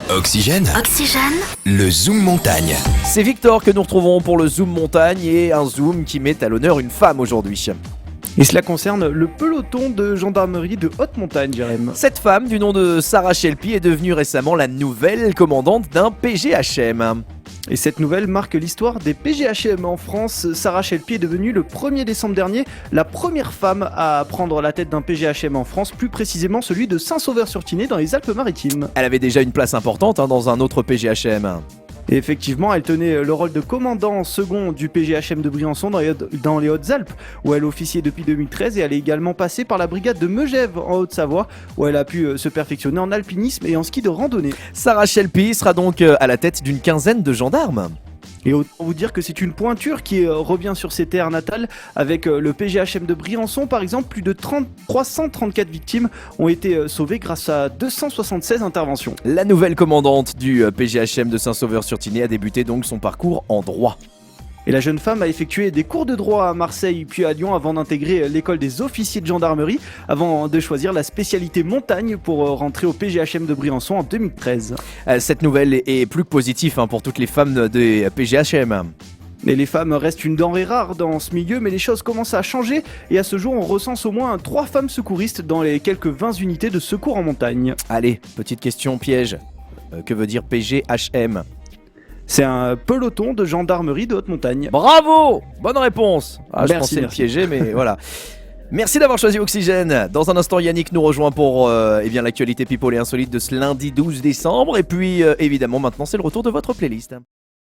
Oxygène. Oxygène. Le Zoom Montagne. C'est Victor que nous retrouvons pour le Zoom Montagne et un Zoom qui met à l'honneur une femme aujourd'hui. Et cela concerne le peloton de gendarmerie de haute montagne, Jérém. Cette femme, du nom de Sarah Shelby, est devenue récemment la nouvelle commandante d'un PGHM. Et cette nouvelle marque l'histoire des PGHM en France. Sarah Shelby est devenue le 1er décembre dernier la première femme à prendre la tête d'un PGHM en France, plus précisément celui de Saint-Sauveur-sur-Tiner dans les Alpes-Maritimes. Elle avait déjà une place importante dans un autre PGHM. Et effectivement, elle tenait le rôle de commandant second du PGHM de Briançon dans les Hautes-Alpes, où elle officiait depuis 2013, et elle est également passée par la brigade de Megève en Haute-Savoie, où elle a pu se perfectionner en alpinisme et en ski de randonnée. Sarah Shelby sera donc à la tête d'une quinzaine de gendarmes. Et autant vous dire que c'est une pointure qui revient sur ses terres natales avec le PGHM de Briançon par exemple. Plus de 334 victimes ont été sauvées grâce à 276 interventions. La nouvelle commandante du PGHM de Saint-Sauveur-sur-Tiner a débuté donc son parcours en droit. Et la jeune femme a effectué des cours de droit à Marseille puis à Lyon avant d'intégrer l'école des officiers de gendarmerie, avant de choisir la spécialité montagne pour rentrer au PGHM de Briançon en 2013. Cette nouvelle est plus que positive pour toutes les femmes des PGHM. Mais les femmes restent une denrée rare dans ce milieu, mais les choses commencent à changer et à ce jour on recense au moins 3 femmes secouristes dans les quelques 20 unités de secours en montagne. Allez, petite question piège. Que veut dire PGHM ? C'est un peloton de gendarmerie de haute montagne. Bravo ! Bonne réponse. Je Merci, pensais merci. piéger, mais voilà. Merci d'avoir choisi Oxygène. Dans un instant, Yannick nous rejoint pour l'actualité people et insolite de ce lundi 12 décembre. Et puis, évidemment, maintenant, c'est le retour de votre playlist.